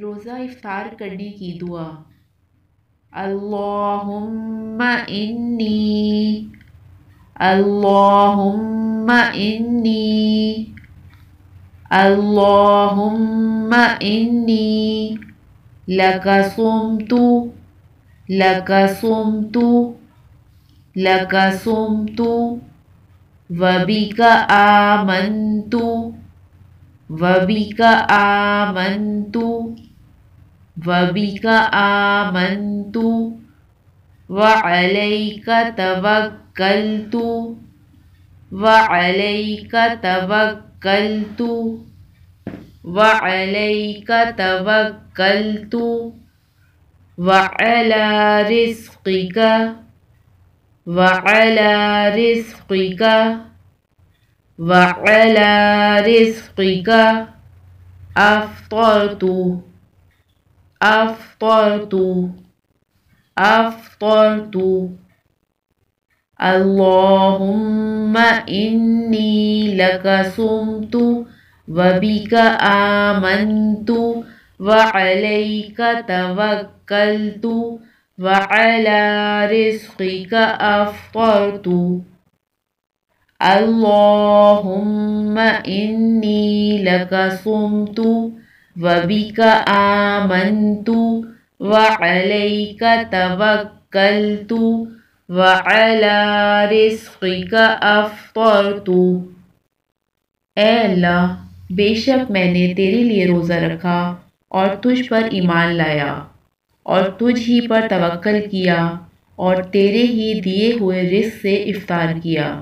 روزہ افطار کرنے کی دعا۔ اللہم انی اللہم انی اللہم انی لک صمت لک صمت لک صمت وبک آمنت وبک آمنت وبک آمنت وعلیک توکلت وعلیک توکلت وعلیک توکلت وعلی رزقک وعلی رزقک وعلی رزقک افطرت افطرت افطرت اللہم انی لک صمت وبک آمنت وعلیک توکلت وعلی رزقک افطرت اللہم انی لک صمت وبک آمنت وعلیک توکلت وعلی رزقک افطرت۔ اے اللہ، بے شک میں نے تیرے لیے روزہ رکھا اور تجھ پر ایمان لایا اور تجھ ہی پر توکل کیا اور تیرے ہی دیے ہوئے رزق سے افطار کیا۔